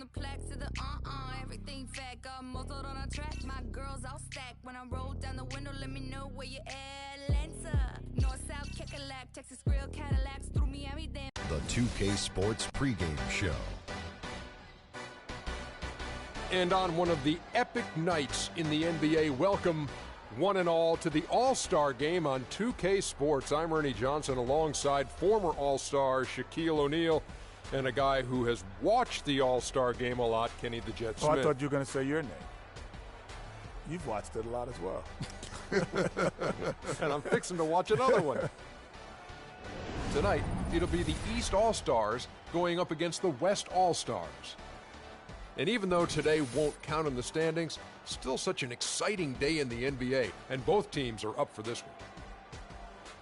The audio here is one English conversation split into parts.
the plaques to the everything fat, got muzzled on a track. My girls all stacked. When I roll down the window, let me know where you at. Atlanta, north, south, Kekalak, Texas grill, Cadillacs, through Miami, damn. The 2K Sports pregame show. And on one of the epic nights in the NBA, welcome one and all to the All-Star Game on 2K Sports. I'm Ernie Johnson alongside former All-Star Shaquille O'Neal and a guy who has watched the All-Star Game a lot, Kenny the Jet Smith. Oh, I thought you were going to say your name. You've watched it a lot as well. And I'm fixing to watch another one. Tonight, it'll be the East All-Stars going up against the West All-Stars. And even though today won't count in the standings, still such an exciting day in the NBA, and both teams are up for this one.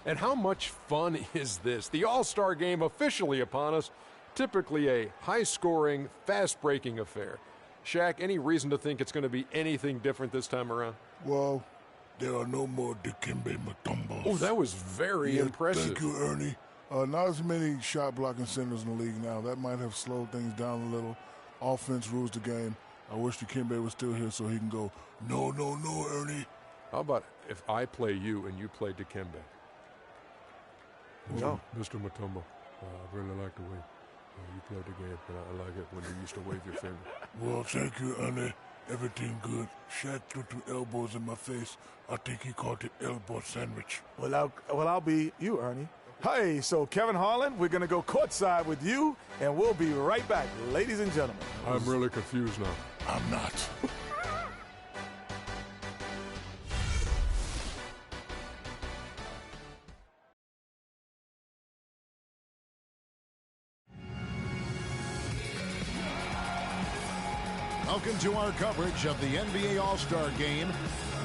And how much fun is this? The All-Star Game officially upon us, typically a high-scoring, fast-breaking affair. Shaq, any reason to think it's going to be anything different this time around? Well, there are no more Dikembe Mutombos. Oh, that was very impressive. Thank you, Ernie. Not as many shot-blocking centers in the league now. That might have slowed things down a little. Offense rules the game. I wish Dikembe was still here so he can go, no, Ernie. How about if I play you and you play Dikembe? No. Mr. Mutombo, I really like the way you played the game, and I like it when you used to wave your finger. Well, thank you, Ernie. Everything good. Shaq threw 2 elbows in my face. I think he called it elbow sandwich. Well, I'll be you, Ernie. Hey, so Kevin Harlan, we're going to go courtside with you, and we'll be right back, ladies and gentlemen. I'm really confused now. I'm not. Welcome to our coverage of the NBA All-Star Game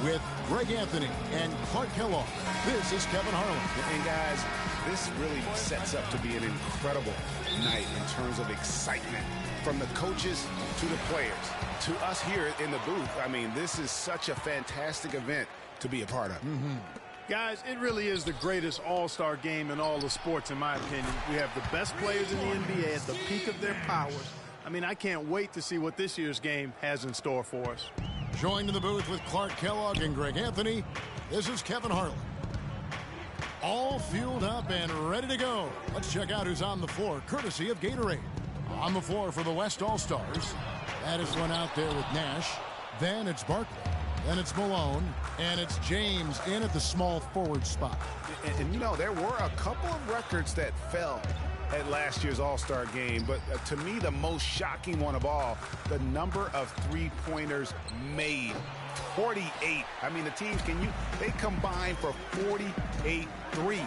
with Greg Anthony and Clark Kellogg. This is Kevin Harlan. And guys, this really sets up to be an incredible night in terms of excitement. From the coaches to the players, to us here in the booth. I mean, this is such a fantastic event to be a part of. Guys, it really is the greatest all-star game in all the sports, in my opinion. We have the best players in the NBA at the peak of their powers. I mean, I can't wait to see what this year's game has in store for us. Joined in the booth with Clark Kellogg and Greg Anthony, this is Kevin Harlan. All fueled up and ready to go. Let's check out who's on the floor, courtesy of Gatorade. On the floor for the West All-Stars, that is one out there with Nash. Then it's Barkley. Then it's Malone. And it's James in at the small forward spot. And you know, there were a couple of records that fell at last year's All-Star Game, but to me, the most shocking one of all, the number of three-pointers made. 48. I mean, the teams, they combined for 48 threes.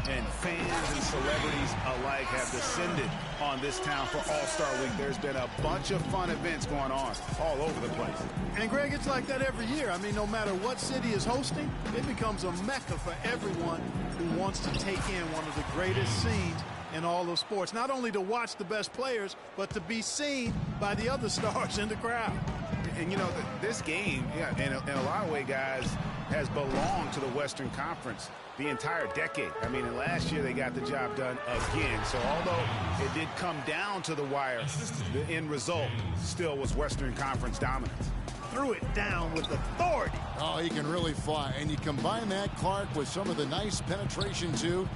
And fans and celebrities alike have descended on this town for All-Star Week. There's been a bunch of fun events going on all over the place. And, Greg, it's like that every year. I mean, no matter what city is hosting, it becomes a mecca for everyone who wants to take in one of the greatest scenes in all of sports. Not only to watch the best players, but to be seen by the other stars in the crowd. And, you know, this game, in a lot of ways, guys, has belonged to the Western Conference the entire decade. I mean, and last year they got the job done again. So although it did come down to the wire, the end result still was Western Conference dominance. Threw it down with authority. Oh, he can really fly. And you combine that, Clark, with some of the nice penetration, too,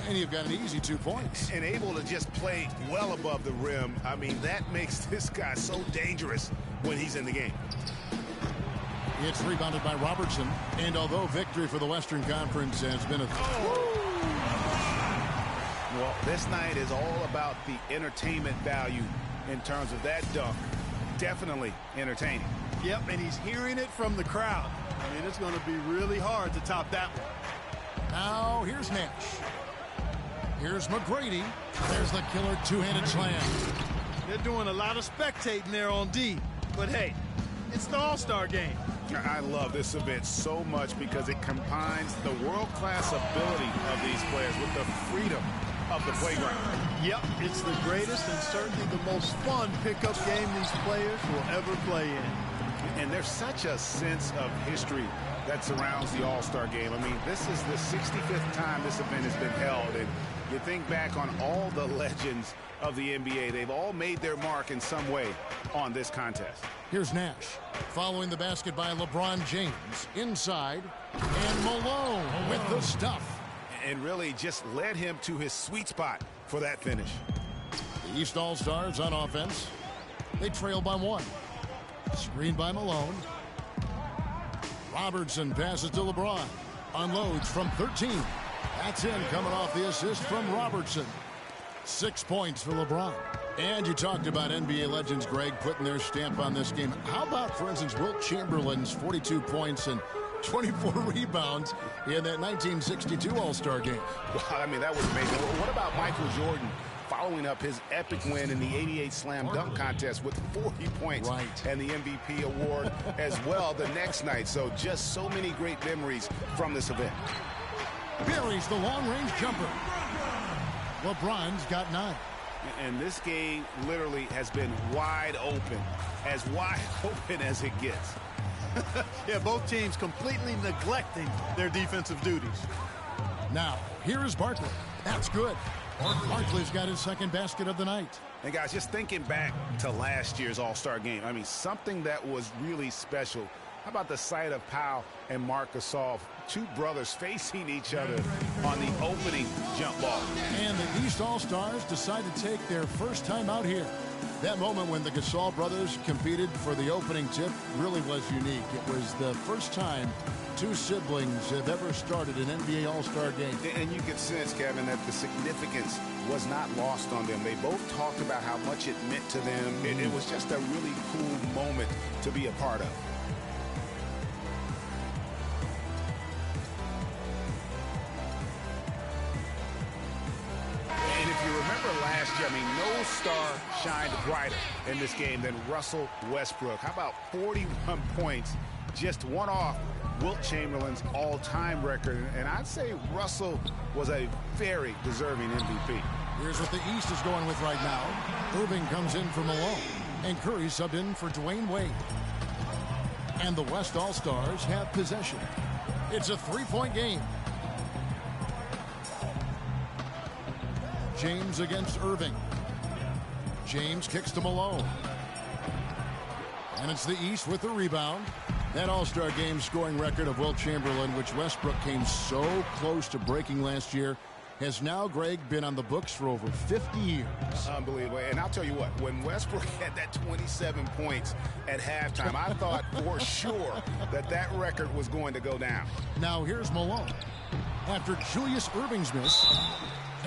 and you've got an easy 2 points. And able to just play well above the rim. I mean, that makes this guy so dangerous when he's in the game. It's rebounded by Robertson. And although victory for the Western Conference has been a... Well, this night is all about the entertainment value in terms of that dunk. Definitely entertaining. Yep, and he's hearing it from the crowd. I mean, it's going to be really hard to top that one. Now, here's Nash. Here's McGrady. There's the killer two-handed slam. They're doing a lot of spectating there on D. But, hey, it's the All-Star Game. I love this event so much because it combines the world-class ability of these players with the freedom of the playground. Yep, it's the greatest and certainly the most fun pickup game these players will ever play in. And there's such a sense of history that surrounds the All-Star game. I mean, this is the 65th time this event has been held, and you think back on all the legends of the NBA. They've all made their mark in some way on this contest. Here's Nash following the basket by LeBron James inside, and Malone with the stuff. And really just led him to his sweet spot for that finish. The East All-Stars on offense. They trail by 1. Screen by Malone. Robertson passes to LeBron. Unloads from 13. That's in, coming off the assist from Robertson. 6 points for LeBron. And you talked about NBA legends, Greg, putting their stamp on this game. How about, for instance, Wilt Chamberlain's 42 points and 24 rebounds in that 1962 All-Star game? Well, I mean, that was amazing. What about Michael Jordan following up his epic win in the 88 Slam Dunk Contest with 40 points and the MVP award as well the next night? So just so many great memories from this event. Buries the long-range jumper. LeBron's got 9. And this game literally has been wide open as it gets. Yeah, both teams completely neglecting their defensive duties. Now, here is Barkley. That's good. Barkley's got his second basket of the night. And guys, just thinking back to last year's All-Star game, I mean, something that was really special. How about the sight of Powell and Marc Gasol, two brothers facing each other on the opening jump ball? And the East All-Stars decide to take their first time out here. That moment when the Gasol brothers competed for the opening tip really was unique. It was the first time two siblings have ever started an NBA All-Star game. And you could sense, Kevin, that the significance was not lost on them. They both talked about how much it meant to them. It was just a really cool moment to be a part of. And if you remember last year, I mean, no star shined brighter in this game than Russell Westbrook. How about 41 points, just one off Wilt Chamberlain's all-time record? And I'd say Russell was a very deserving MVP. Here's what the East is going with right now. Irving comes in for Malone, and Curry subbed in for Dwayne Wade. And the West All-Stars have possession. It's a 3-point game. James against Irving. James kicks to Malone. And it's the East with the rebound. That All-Star game scoring record of Wilt Chamberlain, which Westbrook came so close to breaking last year, has now, Greg, been on the books for over 50 years. Unbelievable. And I'll tell you what, when Westbrook had that 27 points at halftime, I thought for sure that record was going to go down. Now here's Malone after Julius Irving's miss.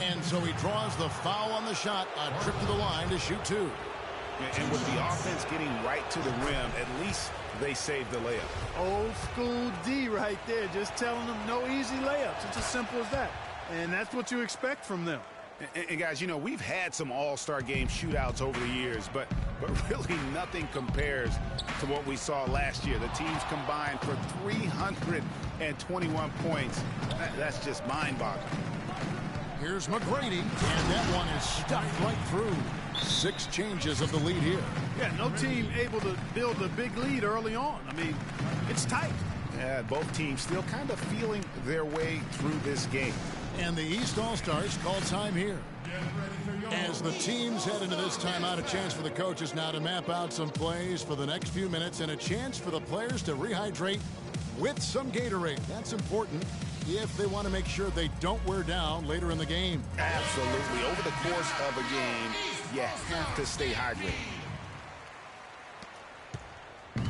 And so he draws the foul on the shot, a trip to the line to shoot 2. And with the offense getting right to the rim, at least they saved the layup. Old school D right there, just telling them no easy layups. It's as simple as that. And that's what you expect from them. And guys, you know, we've had some all-star game shootouts over the years, but really nothing compares to what we saw last year. The teams combined for 321 points. That's just mind-boggling. Here's McGrady, and that one is stuffed right through. 6 changes of the lead here. Yeah, no team able to build a big lead early on. I mean, it's tight. Yeah, both teams still kind of feeling their way through this game. And the East All-Stars call time here. As the teams head into this timeout, a chance for the coaches now to map out some plays for the next few minutes and a chance for the players to rehydrate with some Gatorade. That's important if they want to make sure they don't wear down later in the game. Absolutely. Over the course of a game, you have to stay hydrated.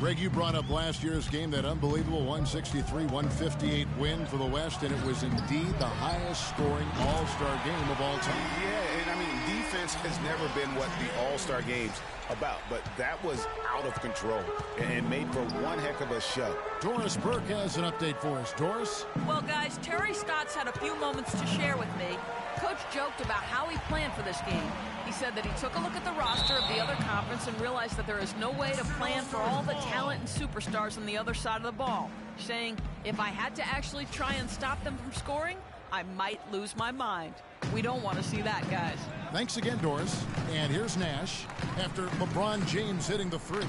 Greg, you brought up last year's game, that unbelievable 163-158 win for the West, and it was indeed the highest scoring All-Star game of all time. Yeah, and I mean, defense has never been what the All-Star game's about, but that was out of control and made for one heck of a show. Doris Burke has an update for us. Doris? Well, guys, Terry Stotts had a few moments to share with me. Coach joked about how he planned for this game. He said that he took a look at the roster of the other conference and realized that there is no way to plan for all the talent and superstars on the other side of the ball, saying, if I had to actually try and stop them from scoring, I might lose my mind. We don't want to see that, guys. Thanks again, Doris. And here's Nash after LeBron James hitting the 3.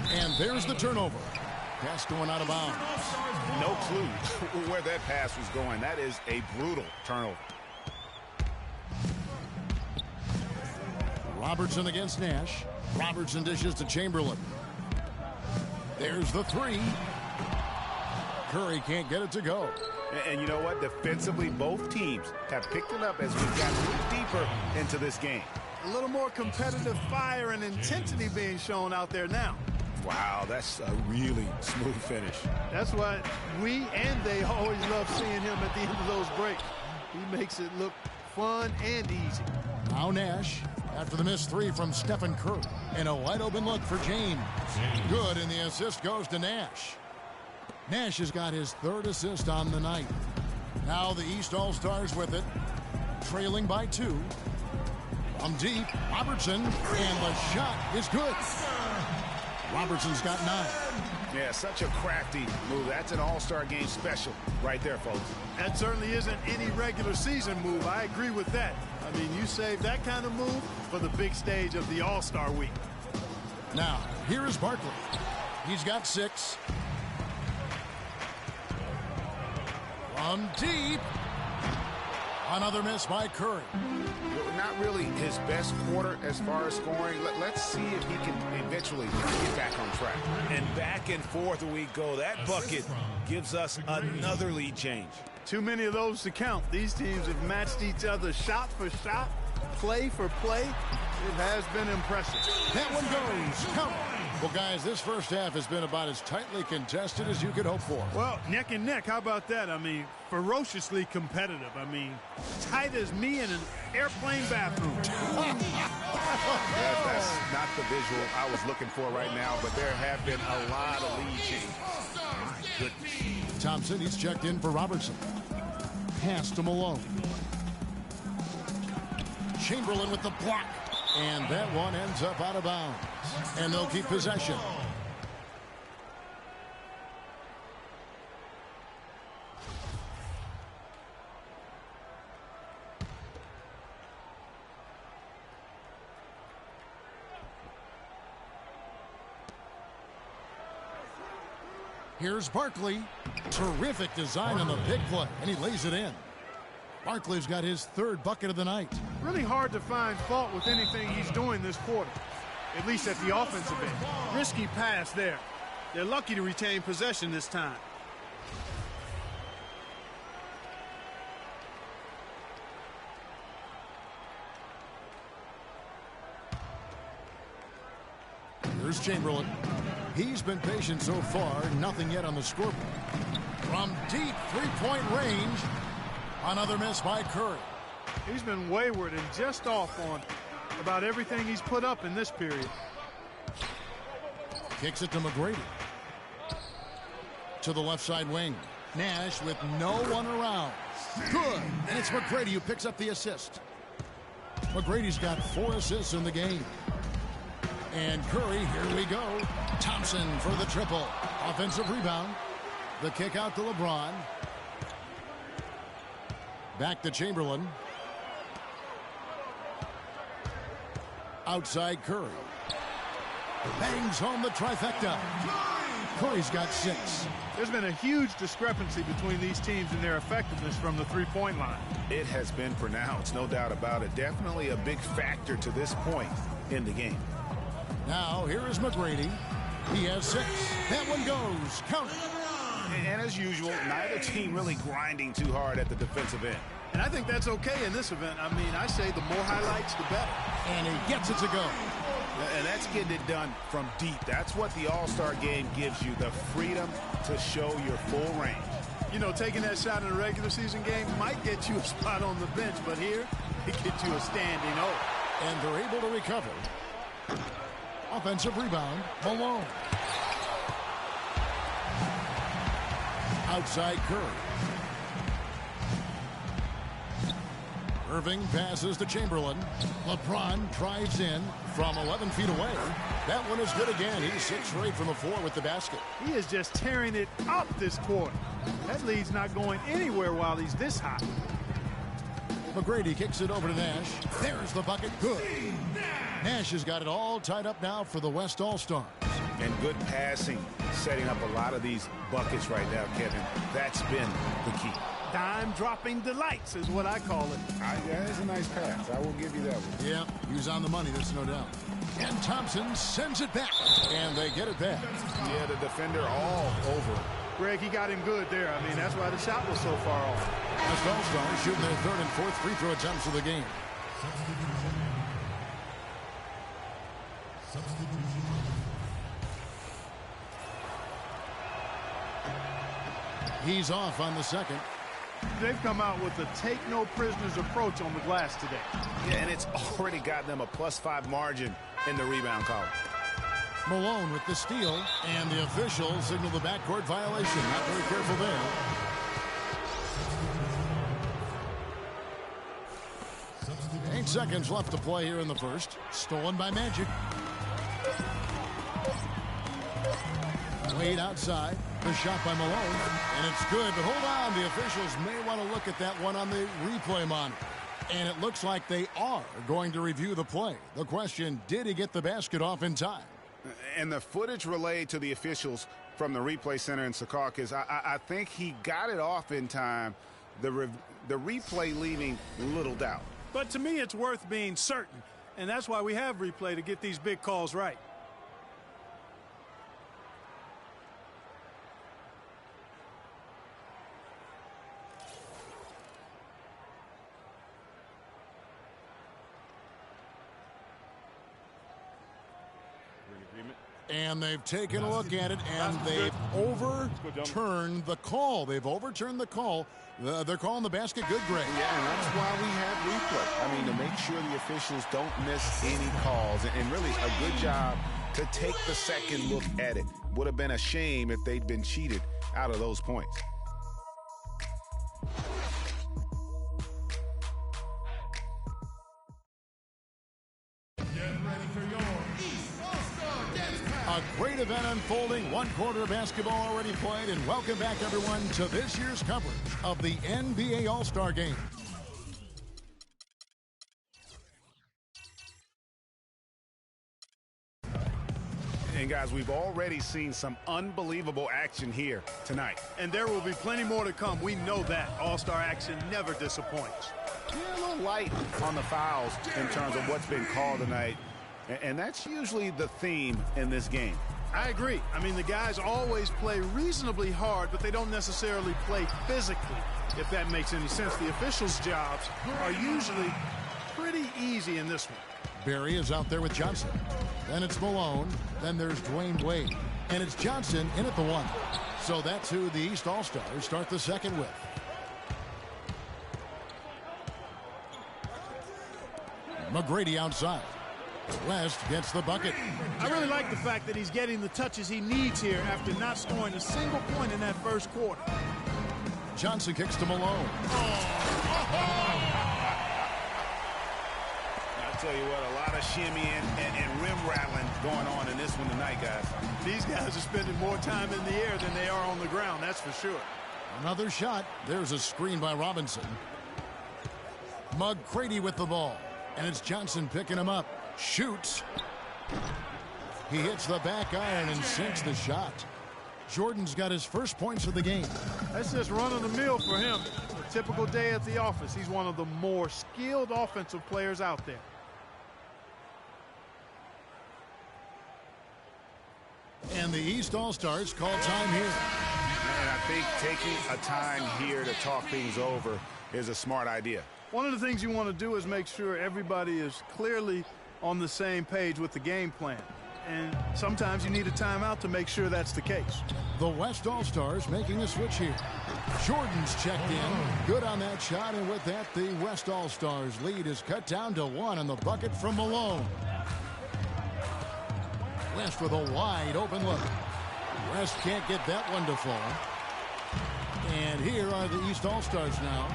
And there's the turnover. Pass going out of bounds. No clue where that pass was going. That is a brutal turnover. Robertson against Nash. Robertson dishes to Chamberlain. There's the three. Curry can't get it to go. And you know what? Defensively, both teams have picked it up as we've got a little deeper into this game. A little more competitive fire and intensity being shown out there now. Wow, that's a really smooth finish. That's why we and they always love seeing him at the end of those breaks. He makes it look fun and easy. Now Nash after the missed three from Stephen Curry. And a wide open look for James. Good, and the assist goes to Nash. Nash has got his third assist on the night. Now the East All-Stars with it, trailing by 2. From deep, Robertson, and the shot is good. Robertson's got 9. Yeah, such a crafty move. That's an All-Star game special right there, folks. That certainly isn't any regular season move. I agree with that. I mean, you save that kind of move for the big stage of the All-Star week. Now, here is Barkley. He's got 6. From deep. Another miss by Curry. Not really his best quarter as far as scoring. Let's see if he can eventually get back on track. And back and forth we go. That bucket gives us another lead change. Too many of those to count. These teams have matched each other shot for shot, play for play. It has been impressive. That one goes. Count. Well, guys, this first half has been about as tightly contested as you could hope for. Well, neck and neck. How about that? I mean, ferociously competitive. I mean, tight as me in an airplane bathroom. That's not the visual I was looking for right now, but there have been a lot of lead changes. Goodness. Thompson, he's checked in for Robertson. Pass to Malone. Chamberlain with the block. And that one ends up out of bounds. And they'll keep possession. Here's Barkley. Terrific design on the big play, and he lays it in. Barkley's got his third bucket of the night. Really hard to find fault with anything he's doing this quarter, at least at the offensive end. Risky pass there. They're lucky to retain possession this time. Here's Chamberlain. He's been patient so far, nothing yet on the scoreboard. From deep three-point range, another miss by Curry. He's been wayward and just off on about everything he's put up in this period. Kicks it to McGrady. To the left side wing. Nash with no one around. Good. And it's McGrady who picks up the assist. McGrady's got 4 assists in the game. And Curry, here we go. Thompson for the triple. Offensive rebound. The kick out to LeBron. Back to Chamberlain. Outside Curry. Bangs home the trifecta. Curry's got 6. There's been a huge discrepancy between these teams in their effectiveness from the three-point line. It has been pronounced, no doubt about it. Definitely a big factor to this point in the game. Now, here is McGrady. He has 6. That one goes. Count it. And as usual, neither team really grinding too hard at the defensive end. And I think that's okay in this event. I mean, I say the more highlights, the better. And he gets it to go. And that's getting it done from deep. That's what the All-Star game gives you, the freedom to show your full range. You know, taking that shot in a regular season game might get you a spot on the bench, but here, it gets you a standing O. And they're able to recover. Offensive rebound, Malone. Outside Curry. Irving passes to Chamberlain. LeBron drives in from 11 feet away. That one is good again. He's 6 straight from the floor with the basket. He is just tearing it up this quarter. That lead's not going anywhere while he's this hot. McGrady kicks it over to Nash. There's the bucket. Good. Nash has got it all tied up now for the West All-Stars. And good passing, setting up a lot of these buckets right now, Kevin. That's been the key. Dime-dropping delights is what I call it. Yeah, that's a nice pass. I will give you that one. Yeah, he was on the money, there's no doubt. And Thompson sends it back, and they get it back. Yeah, the defender all over it. Greg, he got him good there. I mean, that's why the shot was so far off. West All-Stars shooting their third and fourth free throw attempts of the game. He's off on the second. They've come out with a take-no-prisoners approach on the glass today. Yeah, and it's already got them a +5 margin in the rebound column. Malone with the steal, and the officials signal the backcourt violation. Not very careful there. Eight seconds left to play here in the first. Stolen by Magic. Wade outside. The shot by Malone. And it's good, but hold on. The officials may want to look at that one on the replay monitor. And it looks like they are going to review the play. The question, did he get the basket off in time? And the footage relayed to the officials from the replay center in Secaucus, I think he got it off in time. The replay leaving little doubt. But to me, it's worth being certain. And that's why we have replay, to get these big calls right. And they've taken a look at it, and they've overturned the call. They've overturned the call. They're calling the basket good, Greg. Yeah, and that's why we have replay. I mean, to make sure the officials don't miss any calls. And really a good job to take the second look at it. Would have been a shame if they'd been cheated out of those points. A great event unfolding, one quarter of basketball already played, and welcome back, everyone, to this year's coverage of the NBA All-Star Game. And guys, we've already seen some unbelievable action here tonight. And there will be plenty more to come. We know that. All-Star action never disappoints. Yeah, a little light on the fouls in terms of what's been called tonight. And that's usually the theme in this game. I agree. I mean, the guys always play reasonably hard, but they don't necessarily play physically, if that makes any sense. The officials' jobs are usually pretty easy in this one. Barry is out there with Johnson. Then it's Malone. Then there's Dwayne Wade. And it's Johnson in at the one. So that's who the East All-Stars start the second with. McGrady outside. West gets the bucket. I really like the fact that he's getting the touches he needs here after not scoring a single point in that first quarter. Johnson kicks to Malone. I'll tell you what, a lot of shimmying and rim rattling going on in this one tonight, guys. These guys are spending more time in the air than they are on the ground, that's for sure. Another shot. There's a screen by Robinson. McGrady with the ball. And it's Johnson picking him up. Shoots. He hits the back iron and sinks the shot. Jordan's got his first points of the game. That's just running the mill for him. A typical day at the office. He's one of the more skilled offensive players out there. And the East All-Stars call time here. And I think taking a time here to talk things over is a smart idea. One of the things you want to do is make sure everybody is clearly on the same page with the game plan. And sometimes you need a timeout to make sure that's the case. The West All-Stars making a switch here. Jordan's checked in. Good on that shot, and with that, the West All-Stars lead is cut down to 1 on the bucket from Malone. West with a wide open look. West can't get that one to fall. And here are the East All-Stars now.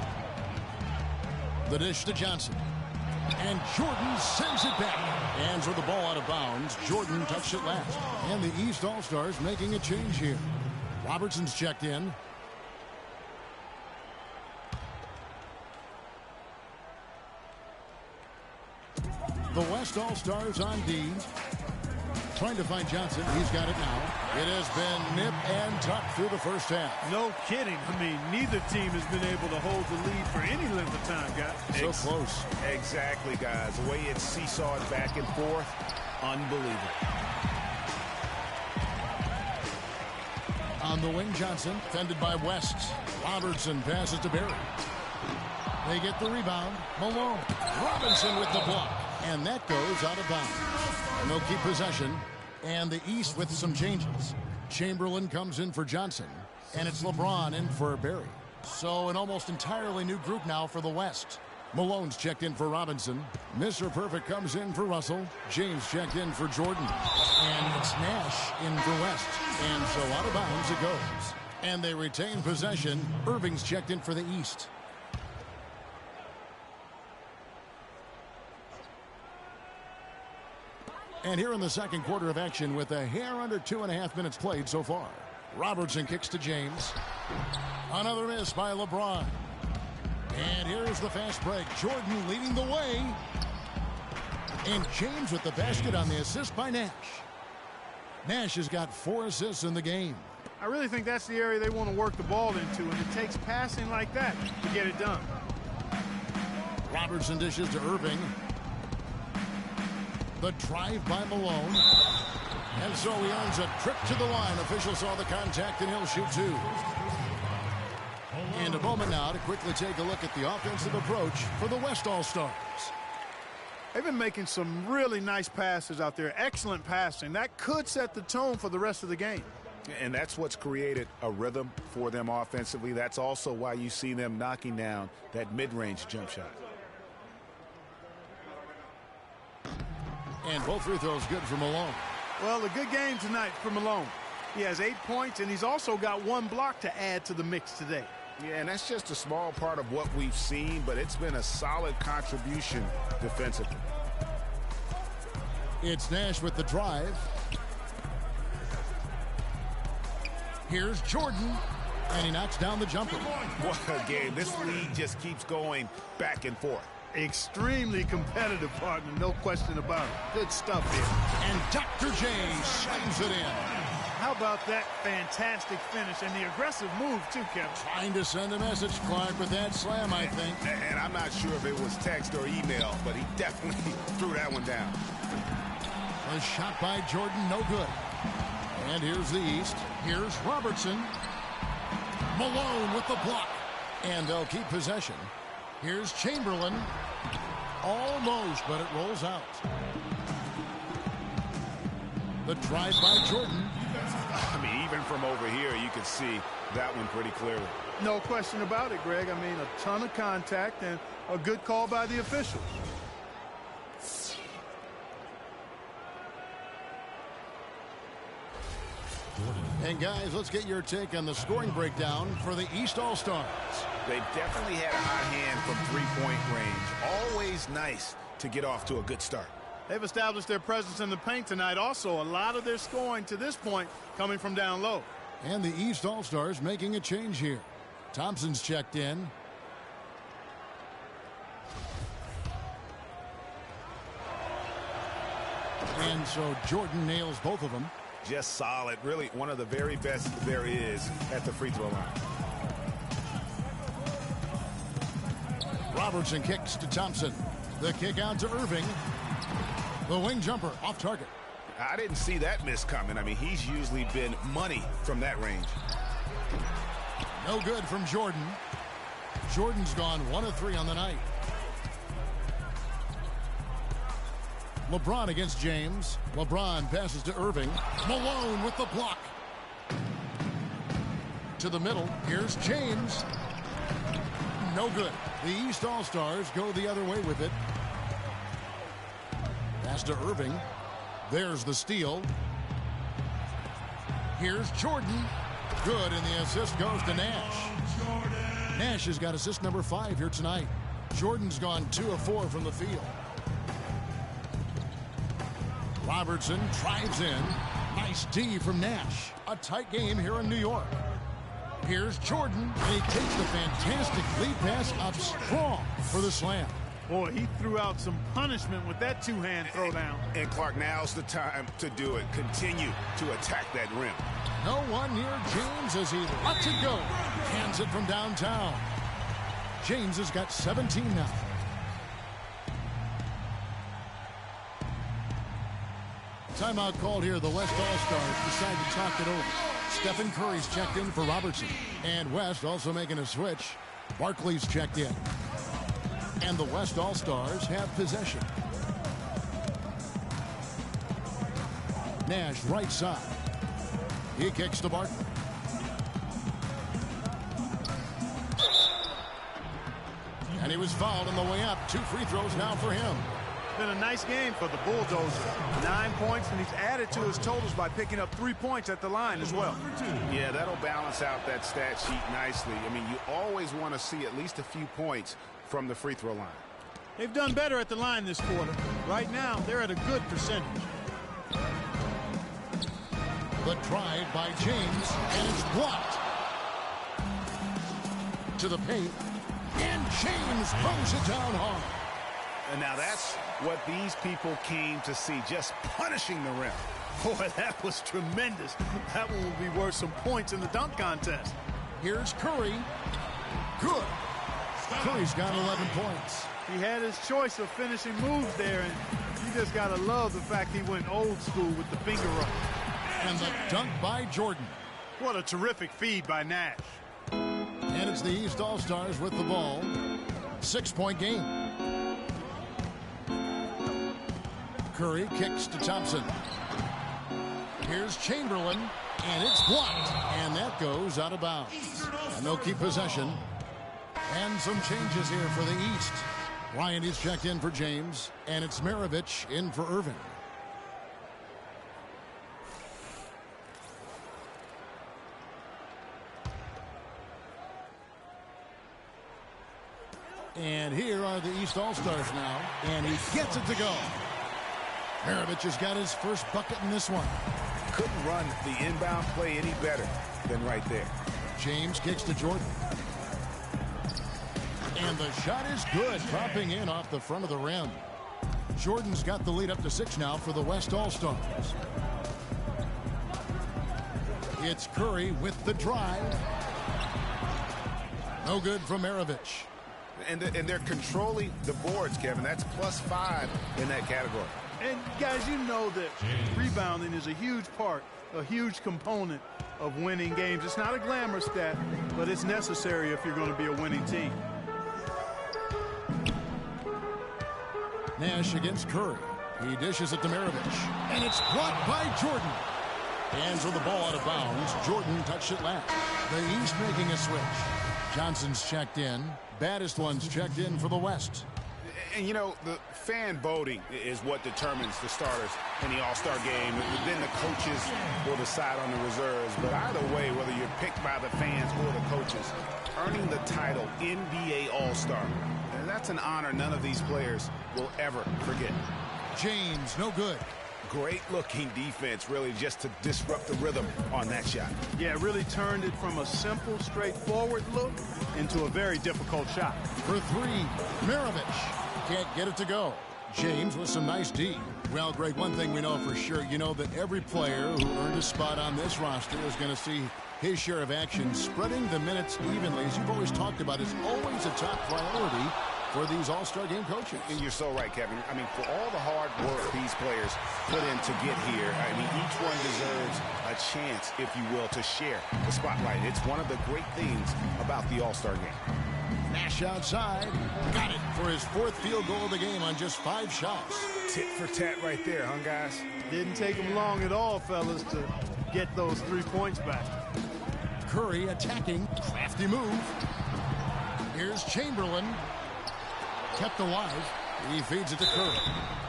The dish to Johnson. And Jordan sends it back. Hands with the ball out of bounds. Jordan touched it last. And the East All-Stars making a change here. Robertson's checked in. The West All-Stars on D. Trying to find Johnson. He's got it now. It has been nip and tuck through the first half. No kidding. I mean, neither team has been able to hold the lead for any length of time, guys. So close. Exactly, guys. The way it's seesawed back and forth, unbelievable. On the wing, Johnson, fended by West. Robertson passes to Berry. They get the rebound. Malone. Robinson with the block. And that goes out of bounds. And they'll keep possession. And the East with some changes. Chamberlain comes in for Johnson. And it's LeBron in for Berry. So an almost entirely new group now for the West. Malone's checked in for Robinson. Mr. Perfect comes in for Russell. James checked in for Jordan. And it's Nash in for West. And so out of bounds it goes. And they retain possession. Irving's checked in for the East. And here in the second quarter of action with a hair under 2.5 minutes played so far. Robertson kicks to James. Another miss by LeBron. And here's the fast break. Jordan leading the way. And James with the basket on the assist by Nash. Nash has got 4 assists in the game. I really think that's the area they want to work the ball into, and it takes passing like that to get it done. Robertson dishes to Irving. The drive by Malone. And so he earns a trip to the line. Official saw the contact, and he'll shoot 2. And a moment now to quickly take a look at the offensive approach for the West All-Stars. They've been making some really nice passes out there. Excellent passing. That could set the tone for the rest of the game. And that's what's created a rhythm for them offensively. That's also why you see them knocking down that mid-range jump shot. And both free throws good for Malone. Well, a good game tonight for Malone. He has 8 points, and he's also got 1 block to add to the mix today. Yeah, and that's just a small part of what we've seen, but it's been a solid contribution defensively. It's Nash with the drive. Here's Jordan, and he knocks down the jumper. What a game. This league just keeps going back and forth. Extremely competitive, partner, no question about it. Good stuff here. And Dr. J slams it in. How about that fantastic finish and the aggressive move, too, Kevin? Trying to send a message, Clark, with that slam, I think. And I'm not sure if it was text or email, but he definitely threw that one down. A shot by Jordan, no good. And here's the East. Here's Robertson. Malone with the block. And they'll keep possession. Here's Chamberlain. Almost, but it rolls out. The drive by Jordan. I mean, even from over here, you can see that one pretty clearly. No question about it, Greg. I mean, a ton of contact and a good call by the officials. And guys, let's get your take on the scoring breakdown for the East All-Stars. They've definitely had a hot hand from three-point range. Always nice to get off to a good start. They've established their presence in the paint tonight. Also, a lot of their scoring to this point coming from down low. And the East All-Stars making a change here. Thompson's checked in. And so Jordan nails both of them. Just solid. Really one of the very best there is at the free throw line. Robertson kicks to Thompson. The kick out to Irving. The wing jumper off target. I didn't see that miss coming. I mean, he's usually been money from that range. No good from Jordan. Jordan's gone 1 of 3 on the night. LeBron against James. LeBron passes to Irving. Malone with the block. To the middle. Here's James. No good. The East All-Stars go the other way with it. Pass to Irving. There's the steal. Here's Jordan. Good, and the assist goes to Nash. Nash has got assist number 5 here tonight. Jordan's gone 2 of 4 from the field. Robertson drives in. Nice D from Nash. A tight game here in New York. Here's Jordan, and he takes the fantastic lead pass up strong for the slam. Boy, he threw out some punishment with that two-hand throwdown. And Clark, now's the time to do it. Continue to attack that rim. No one near James as he lets it go. Hands it from downtown. James has got 17 now. Timeout called here. The West All-Stars decide to talk it over. Stephen Curry's checked in for Robertson. And West also making a switch. Barkley's checked in. And the West All-Stars have possession. Nash right side. He kicks to Barkley. And he was fouled on the way up. 2 free throws now for him. Been a nice game for the Bulldozer. 9 points, and he's added to his totals by picking up 3 points at the line as well. Yeah, that'll balance out that stat sheet nicely. I mean, you always want to see at least a few points from the free throw line. They've done better at the line this quarter. Right now, they're at a good percentage. The drive by James, and it's blocked. To the paint, and James throws it down hard. And now that's what these people came to see, just punishing the rim. Boy, that was tremendous. That one will be worth some points in the dunk contest. Here's Curry. Good. Curry's got 11 points. He had his choice of finishing moves there, and you just got to love the fact he went old school with the finger roll. And the dunk by Jordan. What a terrific feed by Nash. And it's the East All-Stars with the ball. 6-point game. Curry kicks to Thompson. Here's Chamberlain, and it's blocked. And that goes out of bounds. And they'll keep possession. And some changes here for the East. Ryan is checked in for James, and it's Maravich in for Irvin. And here are the East All-Stars now, and he gets it to go. Maravich has got his first bucket in this one. Couldn't run the inbound play any better than right there. James kicks to Jordan. And the shot is good, dropping in off the front of the rim. Jordan's got the lead up to 6 now for the West All-Stars. It's Curry with the drive. No good from Maravich. And they're controlling the boards, Kevin. That's +5 in that category. And, guys, you know that rebounding is a huge part, a huge component of winning games. It's not a glamour stat, but it's necessary if you're going to be a winning team. Nash against Curry. He dishes it to Maravich. And it's blocked by Jordan. Hands with the ball out of bounds. Jordan touched it last. The East making a switch. Johnson's checked in. Baddest one's checked in for the West. And, you know, the fan voting is what determines the starters in the All-Star game. Then the coaches will decide on the reserves. But either way, whether you're picked by the fans or the coaches, earning the title NBA All-Star, and that's an honor none of these players will ever forget. James, no good. Great-looking defense, really, just to disrupt the rhythm on that shot. Yeah, it really turned it from a simple, straightforward look into a very difficult shot. For 3, Maravich can't get it to go. James with some nice D. Well, Greg, one thing we know for sure, you know that every player who earned a spot on this roster is going to see his share of action. Spreading the minutes evenly, as you've always talked about, is always a top priority for these All-Star game coaches. And you're so right, Kevin. I mean, for all the hard work these players put in to get here, I mean, each one deserves a chance, if you will, to share the spotlight. It's one of the great things about the All-Star game. Nash outside. Got it for his 4th field goal of the game on just 5 shots. Tit for tat right there, huh, guys? Didn't take him long at all, fellas, to get those 3 points back. Curry attacking. Crafty move. Here's Chamberlain. Kept alive. He feeds it to Curry.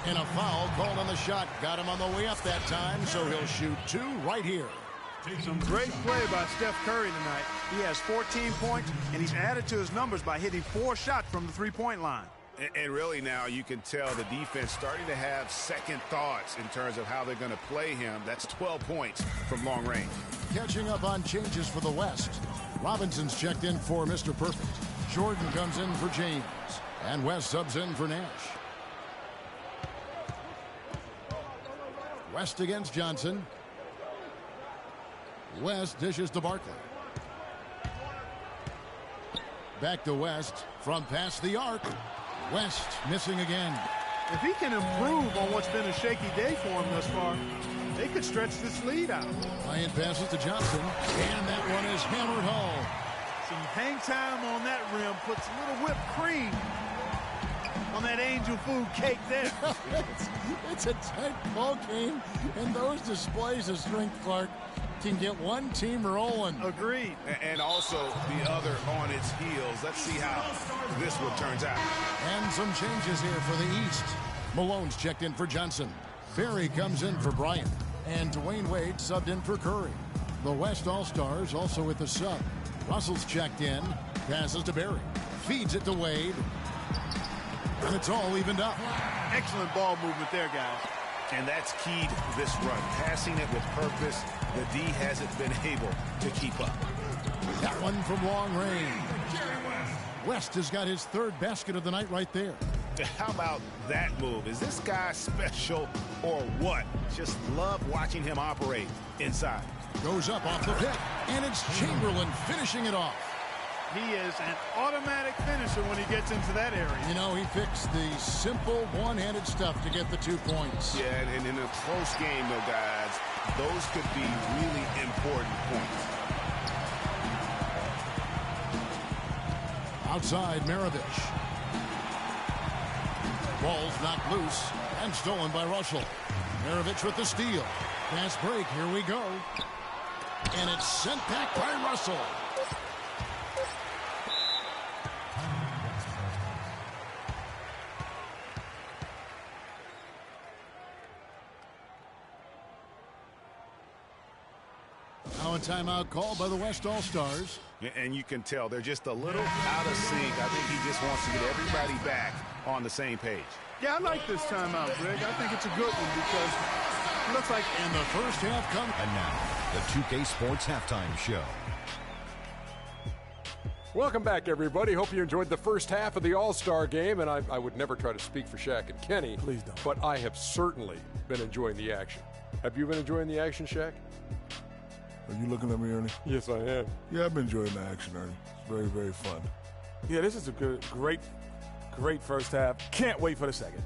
And a foul called on the shot. Got him on the way up that time, so he'll shoot 2 right here. Some great play by Steph Curry tonight. He has 14 points, and he's added to his numbers by hitting 4 shots from the 3-point line. And really now you can tell the defense starting to have second thoughts in terms of how they're going to play him. That's 12 points from long range. Catching up on changes for the West. Robinson's checked in for Mr. Perfect. Jordan comes in for James. And West subs in for Nash. West against Johnson. West dishes to Barkley. Back to West from past the arc. West missing again. If he can improve on what's been a shaky day for him thus far, they could stretch this lead out. Bryant passes to Johnson, and that one is hammered home. Some hang time on that rim puts a little whipped cream on that angel food cake there. It's a tight ball game, and those displays of strength, Clark, can get one team rolling. Agreed. And also the other on its heels. Let's see how this one turns out. And some changes here for the East. Malone's checked in for Johnson. Berry comes in for Bryant. And Dwayne Wade subbed in for Curry. The West All-Stars also with the sub. Russell's checked in. Passes to Berry. Feeds it to Wade. And it's all evened up. Excellent ball movement there, guys. And that's key to this run. Passing it with purpose. The D hasn't been able to keep up. That one from long range. West has got his third basket of the night right there. How about that move? Is this guy special or what? Just love watching him operate inside. Goes up off the pick, and it's Chamberlain finishing it off. He is an automatic finisher when he gets into that area. You know, he picks the simple one-handed stuff to get the 2 points. Yeah, and in a close game, though, guys, those could be really important points. Outside, Maravich. Ball's knocked loose and stolen by Russell. Maravich with the steal. Fast break, here we go. And it's sent back by Russell. Now a timeout called by the West All-Stars. And you can tell they're just a little out of sync. I think he just wants to get everybody back on the same page. Yeah, I like this timeout, Greg. I think it's a good one because it looks like in the first half come. And now, the 2K Sports Halftime Show. Welcome back, everybody. Hope you enjoyed the first half of the All-Star game. And I would never try to speak for Shaq and Kenny. Please don't. But I have certainly been enjoying the action. Have you been enjoying the action, Shaq? Are you looking at me, Ernie? Yes, I am. Yeah, I've been enjoying the action, Ernie. It's very, very fun. Yeah, this is a great first half. Can't wait for the second.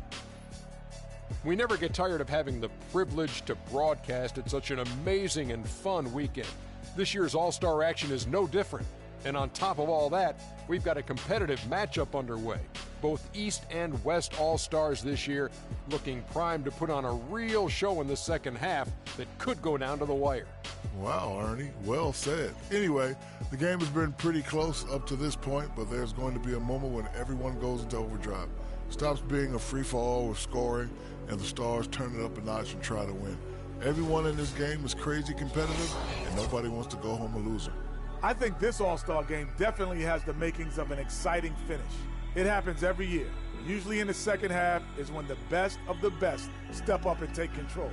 We never get tired of having the privilege to broadcast at such an amazing and fun weekend. This year's All-Star action is no different. And on top of all that, we've got a competitive matchup underway. Both East and West All-Stars this year looking primed to put on a real show in the second half that could go down to the wire. Wow, Ernie, well said. Anyway, the game has been pretty close up to this point, but there's going to be a moment when everyone goes into overdrive. Stops being a free-for-all with scoring, and the Stars turn it up a notch and try to win. Everyone in this game is crazy competitive, and nobody wants to go home a loser. I think this All-Star game definitely has the makings of an exciting finish. It happens every year. Usually in the second half is when the best of the best step up and take control.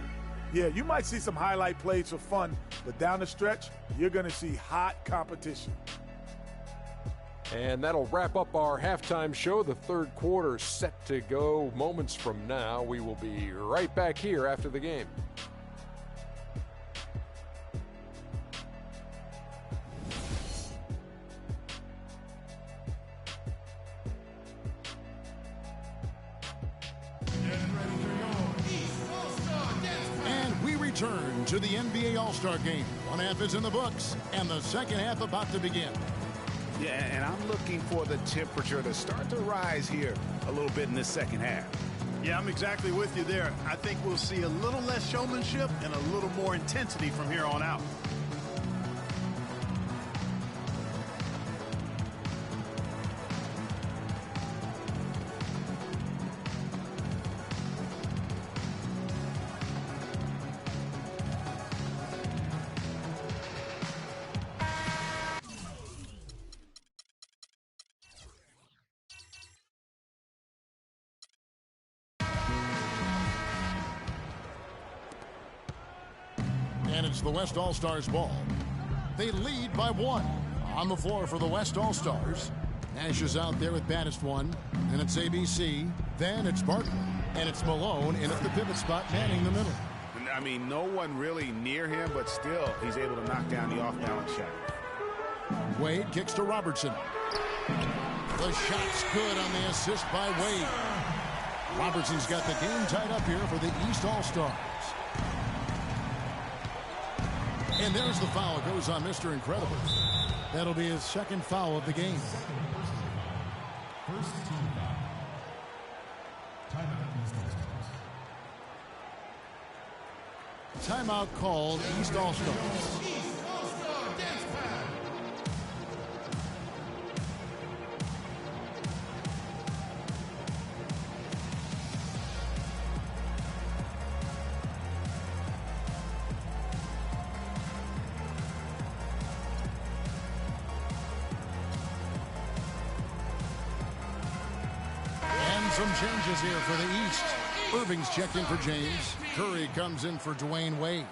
Yeah, you might see some highlight plays for fun, but down the stretch, you're going to see hot competition. And that'll wrap up our halftime show. The third quarter set to go moments from now. We will be right back here after the game. Return to the NBA All-Star Game. One half is in the books, and the second half about to begin. Yeah, and I'm looking for the temperature to start to rise here a little bit in this second half. Yeah, I'm exactly with you there. I think we'll see a little less showmanship and a little more intensity from here on out. And it's the West All-Stars ball. They lead by 1. On the floor for the West All-Stars, Nash is out there with baddest one. Then it's ABC. Then it's Barkley. And it's Malone in at the pivot spot, manning the middle. I mean, no one really near him, but still, he's able to knock down the off-balance shot. Wade kicks to Robertson. The shot's good on the assist by Wade. Robertson's got the game tied up here for the East All-Stars. And there's the foul. It goes on Mr. Incredible. That'll be his second foul of the game. First team foul. Timeout East All-Stars. Timeout called East All-Stars. Some changes here for the East. Irving's checked in for James. Curry comes in for Dwayne Wade.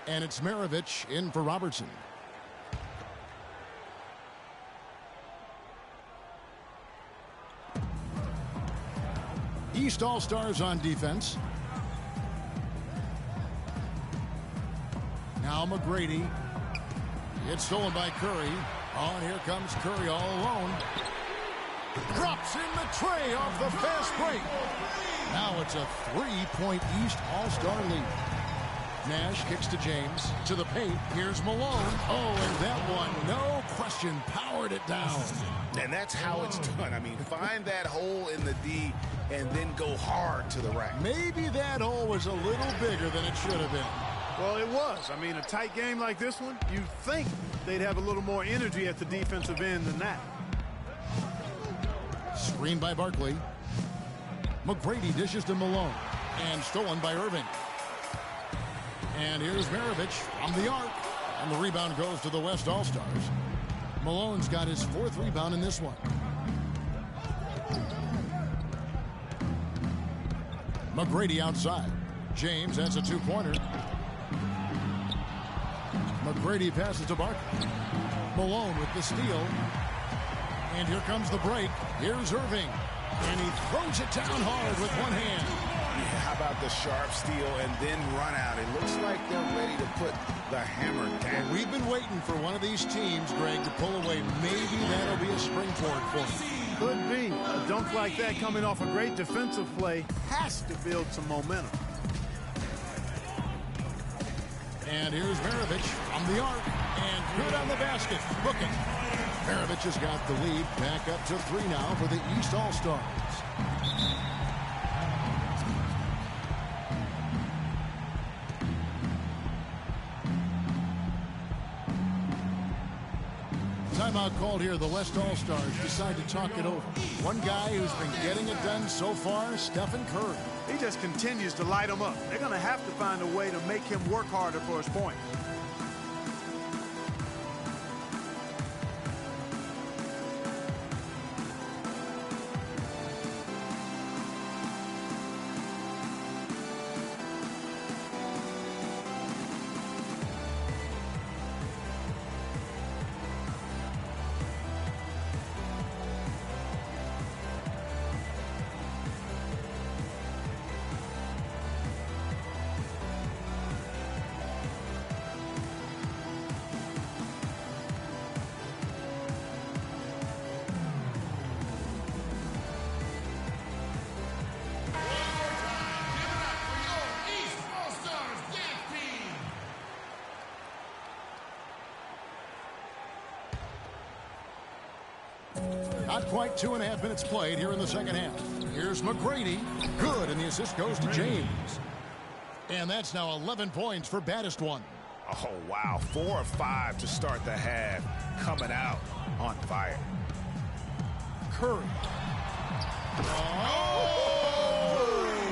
And it's Maravich in for Robertson. East All-Stars on defense. Now McGrady. It's stolen by Curry. Oh, and here comes Curry all alone. Drops in the tray off the fast break. Now it's a 3-point East All-Star lead. Nash kicks to James. To the paint. Here's Malone. Oh, and that one, no question, powered it down. And that's how it's done. I mean, find that hole in the D and then go hard to the rack. Maybe that hole was a little bigger than it should have been. Well, it was. I mean, a tight game like this one, you'd think they'd have a little more energy at the defensive end than that. Screen by Barkley. McGrady dishes to Malone. And stolen by Irving. And here's Maravich from the arc. And the rebound goes to the West All-Stars. Malone's got his fourth rebound in this one. McGrady outside. James has a two-pointer. McGrady passes to Barkley. Malone with the steal. And here comes the break. Here's Irving. And he throws it down hard with one hand. Yeah, how about the sharp steal and then run out? It looks like they're ready to put the hammer down. Well, we've been waiting for one of these teams, Greg, to pull away. Maybe that'll be a springboard for them. Could be. A dunk like that coming off a great defensive play has to build some momentum. And here's Maravich from the arc. And good on the basket. Booking. Maravich has got the lead back up to 3 now for the East All-Stars. Timeout called here. The West All-Stars decide to talk it over. One guy who's been getting it done so far, Stephen Curry. He just continues to light them up. They're going to have to find a way to make him work harder for his point. Not quite 2.5 minutes played here in the second half. Here's McGrady. Good, and the assist goes to James. And that's now 11 points for baddest one. Oh, wow. 4 of 5 to start the half. Coming out on fire. Curry. Oh!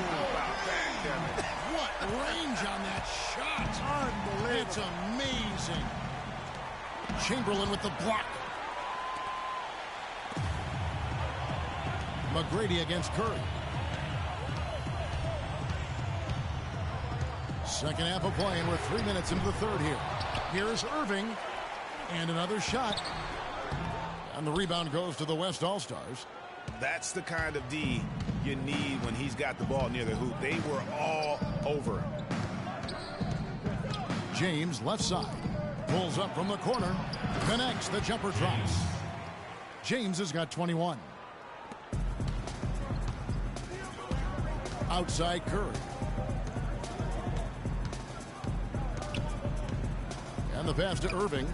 How about that, Kevin? What range on that shot. Unbelievable. It's amazing. Chamberlain with the block. McGrady against Curry. Second half of play, and we're 3 minutes into the third here. Here's Irving. And another shot. And the rebound goes to the West All-Stars. That's the kind of D you need when he's got the ball near the hoop. They were all over him. James, left side. Pulls up from the corner. Connects. The jumper drops. James has got 21. Outside Curry. And the pass to Irving.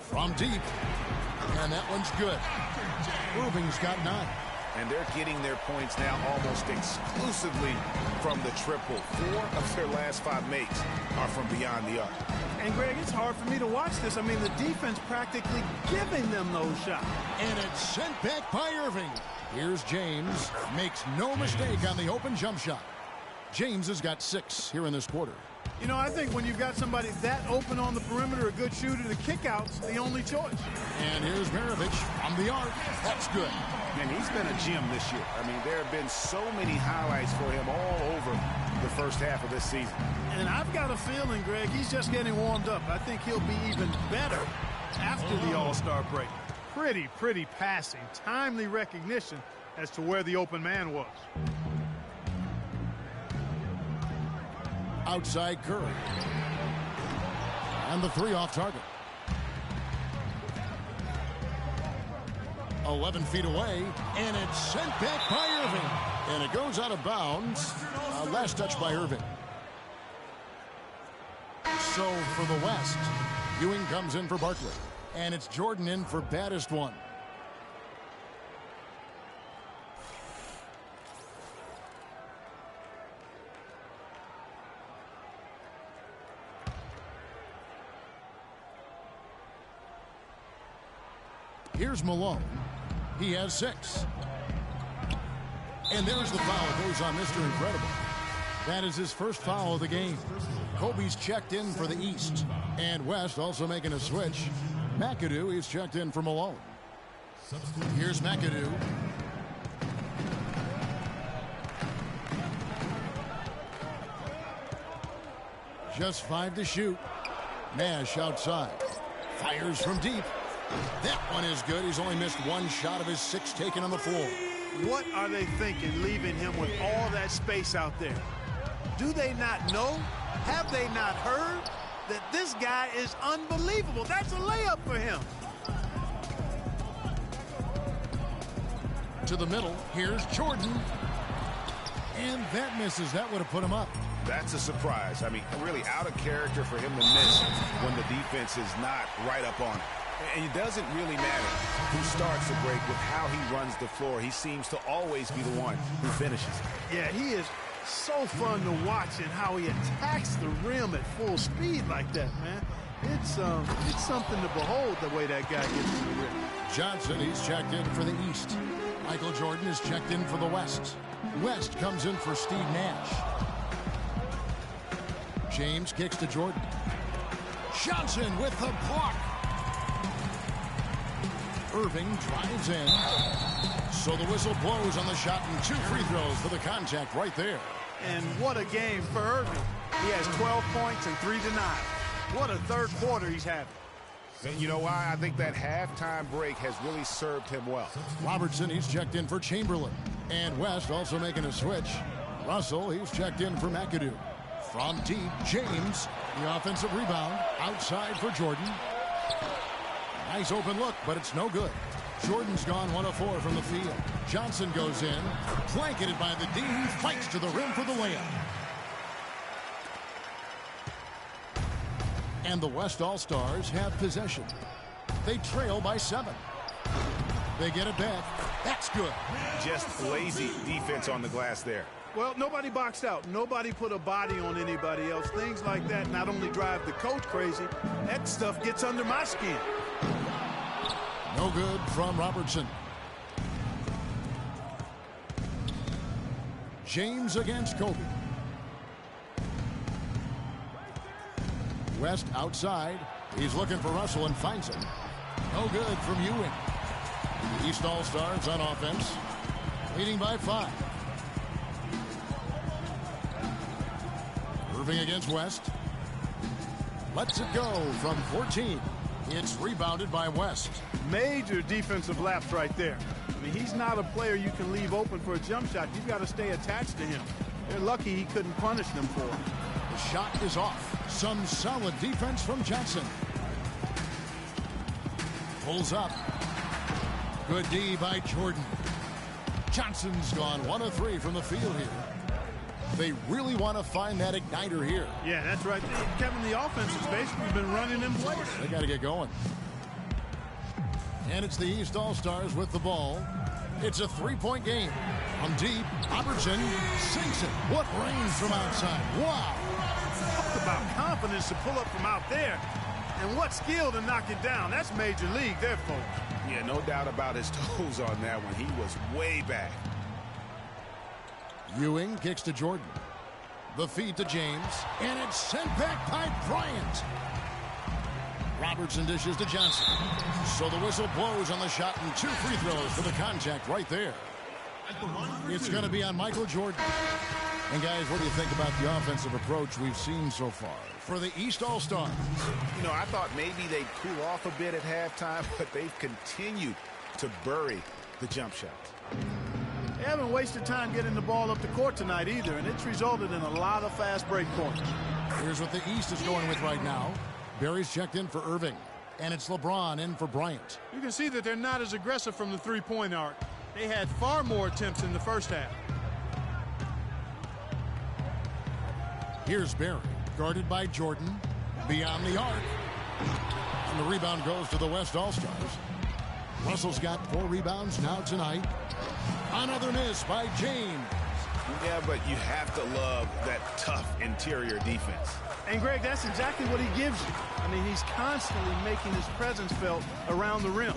From deep. And that one's good. Irving's got 9. And they're getting their points now almost exclusively from the triple. 4 of their last 5 makes are from beyond the arc. And, Greg, it's hard for me to watch this. I mean, the defense practically giving them those shots. And it's sent back by Irving. Here's James. Makes no mistake on the open jump shot. James has got 6 here in this quarter. You know, I think when you've got somebody that open on the perimeter, a good shooter, the kickout's the only choice. And here's Maravich from the arc. That's good. And he's been a gem this year. I mean, there have been so many highlights for him all over the first half of this season. And I've got a feeling, Greg, he's just getting warmed up. I think he'll be even better after the All-Star break. Pretty passing, timely recognition as to where the open man was. Outside Curry. And the 3 off target. 11 feet away, and it's sent back by Irving. And it goes out of bounds. Last touch by Irving. So for the West, Ewing comes in for Barkley. And it's Jordan in for baddest one. Here's Malone. He has 6. And there's the foul. Goes on Mr. Incredible. That is his first foul of the game. Kobe's checked in for the East. And West also making a switch. McAdoo is checked in for Malone. Here's McAdoo. Just 5 to shoot. Nash outside. Fires from deep. That one is good. He's only missed 1 shot of his 6 taken on the floor. What are they thinking, leaving him with all that space out there? Do they not know? Have they not heard that this guy is unbelievable? That's a layup for him. To the middle. Here's Jordan. And that misses. That would have put him up. That's a surprise. I mean, really out of character for him to miss when the defense is not right up on it. And it doesn't really matter who starts the break with how he runs the floor. He seems to always be the one who finishes. Yeah, he is so fun to watch and how he attacks the rim at full speed like that, man. It's something to behold the way that guy gets to the rim. Johnson, he's checked in for the East. Michael Jordan is checked in for the West. West comes in for Steve Nash. James kicks to Jordan. Johnson with the block. Irving drives in. So the whistle blows on the shot and 2 free throws for the contact right there. And what a game for Irving. He has 12 points and 3 denied. What a third quarter he's having. And you know why? I think that halftime break has really served him well. Robertson, he's checked in for Chamberlain. And West also making a switch. Russell, he's checked in for McAdoo. From deep, James, the offensive rebound, outside for Jordan. Nice open look, but it's no good. Jordan's gone 1 of 4 from the field. Johnson goes in, blanketed by the D, who fights to the rim for the layup. And the West All-Stars have possession. They trail by 7. They get it back. That's good. Just lazy defense on the glass there. Well, nobody boxed out. Nobody put a body on anybody else. Things like that not only drive the coach crazy, that stuff gets under my skin. No good from Robertson. James against Kobe. West outside. He's looking for Russell and finds him. No good from Ewing. East All-Stars on offense. Leading by 5. Irving against West. Lets it go from 14. It's rebounded by West. Major defensive lapse right there. I mean, he's not a player you can leave open for a jump shot. You've got to stay attached to him. They're lucky he couldn't punish them for it. The shot is off. Some solid defense from Johnson. Pulls up. Good D by Jordan. Johnson's gone 1 of 3 from the field here. They really want to find that igniter here. Yeah, that's right. Kevin, the offense has basically been running in place. They got to get going. And it's the East All-Stars with the ball. It's a 3-point game. From deep, Robertson sinks it. What range from outside. Wow. Talk about confidence to pull up from out there. And what skill to knock it down. That's major league there, folks. Yeah, no doubt about his toes on that one. He was way back. Ewing kicks to Jordan. The feed to James. And it's sent back by Bryant. Robertson dishes to Johnson. So the whistle blows on the shot and 2 free throws for the contact right there. It's going to be on Michael Jordan. And guys, what do you think about the offensive approach we've seen so far for the East All-Stars? You know, I thought maybe they'd cool off a bit at halftime, but they've continued to bury the jump shots. They haven't wasted time getting the ball up the court tonight either, and it's resulted in a lot of fast break points. Here's what the East is going with right now. Barry's checked in for Irving, and it's LeBron in for Bryant. You can see that they're not as aggressive from the three-point arc. They had far more attempts in the first half. Here's Barry, guarded by Jordan, beyond the arc. And the rebound goes to the West All-Stars. Russell's got 4 rebounds now tonight. Another miss by James. Yeah, but you have to love that tough interior defense. And, Greg, that's exactly what he gives you. I mean, he's constantly making his presence felt around the rim.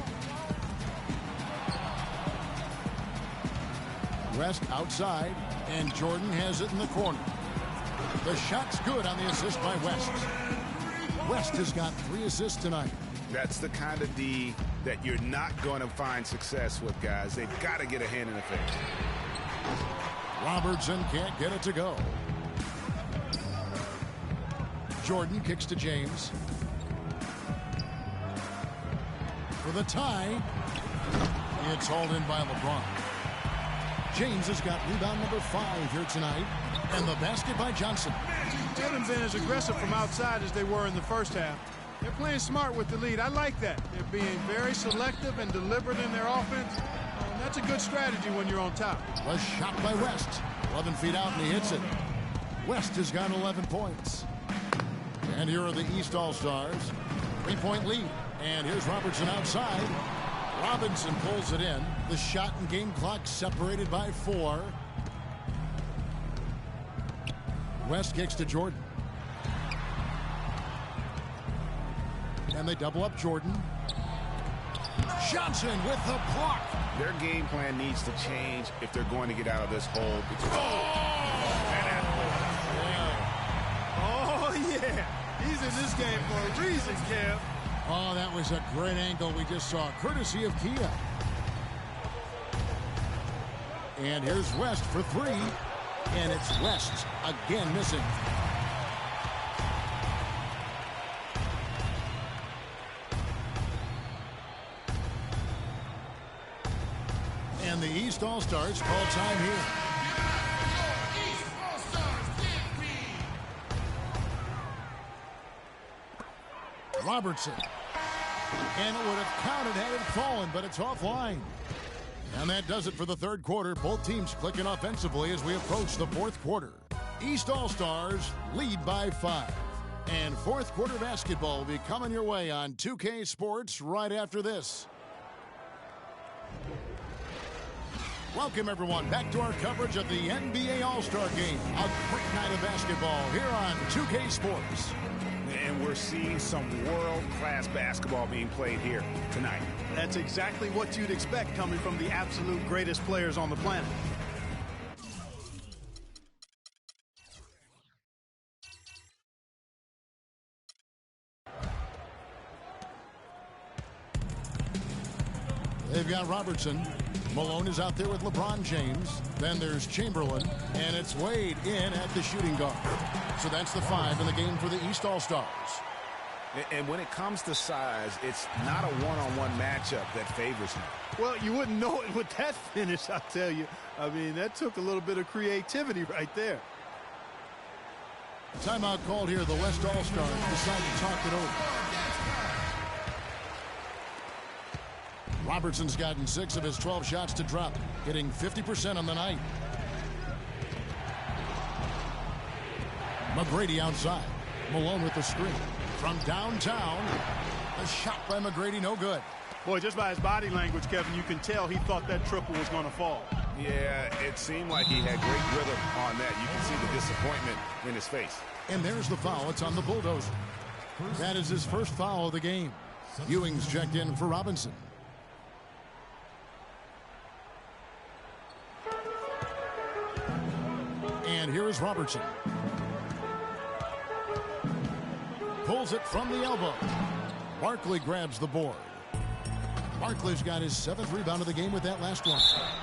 West outside, and Jordan has it in the corner. The shot's good on the assist by West. West has got 3 assists tonight. That's the kind of D that you're not going to find success with, guys. They've got to get a hand in the face. Robertson can't get it to go. Jordan kicks to James. For the tie. It's hauled in by LeBron. James has got rebound number 5 here tonight. And the basket by Johnson. They haven't been as aggressive from outside as they were in the first half. They're playing smart with the lead. I like that. They're being very selective and deliberate in their offense. And that's a good strategy when you're on top. A shot by West. 11 feet out, and he hits it. West has got 11 points. And here are the East All-Stars. 3-point lead. And here's Robertson outside. Robinson pulls it in. The shot and game clock separated by 4. West kicks to Jordan. And they double up Jordan. Johnson with the block. Their game plan needs to change if they're going to get out of this hole. Oh, yeah. He's in this game for a reason, Kev. Oh, that was a great angle we just saw, courtesy of Kia. And here's West for 3. And it's West again missing. And the East All-Stars call time here. Robertson. And it would have counted had it fallen, but it's offline. And that does it for the third quarter. Both teams clicking offensively as we approach the fourth quarter. East All-Stars lead by 5. And fourth quarter basketball will be coming your way on 2K Sports right after this. Welcome, everyone, back to our coverage of the NBA All-Star Game. A great night of basketball here on 2K Sports. And we're seeing some world-class basketball being played here tonight. That's exactly what you'd expect coming from the absolute greatest players on the planet. They've got Robertson. Malone is out there with LeBron James. Then there's Chamberlain. And it's Wade in at the shooting guard. So that's the 5 in the game for the East All-Stars. And when it comes to size, it's not a one-on-one matchup that favors him. Well, you wouldn't know it with that finish, I'll tell you. I mean, that took a little bit of creativity right there. Timeout called here. The West All-Stars decide to talk it over. Robertson's gotten 6 of his 12 shots to drop, hitting 50% on the night. McGrady outside. Malone with the screen. From downtown, a shot by McGrady, no good. Boy, just by his body language, Kevin, you can tell he thought that triple was going to fall. Yeah, it seemed like he had great rhythm on that. You can see the disappointment in his face. And there's the foul. It's on the Bulldozer. That is his first foul of the game. Ewing's checked in for Robinson. And here is Robertson. Pulls it from the elbow. Barkley grabs the board. Barkley's got his 7th rebound of the game with that last one.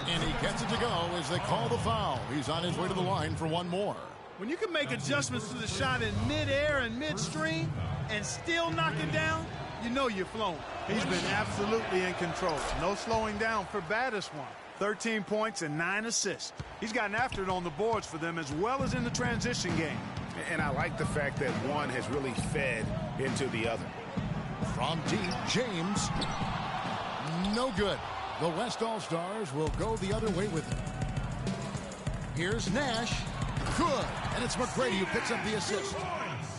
And he gets it to go as they call the foul. He's on his way to the line for one more. When you can make adjustments to the shot in midair and midstream and still knock it down, you know you're flowing. He's been absolutely in control. No slowing down for baddest one. 13 points and 9 assists. He's gotten after it on the boards for them as well as in the transition game. And I like the fact that one has really fed into the other. From deep, James. No good. The West All-Stars will go the other way with it. Here's Nash. Good. And it's McGrady who picks up the assist.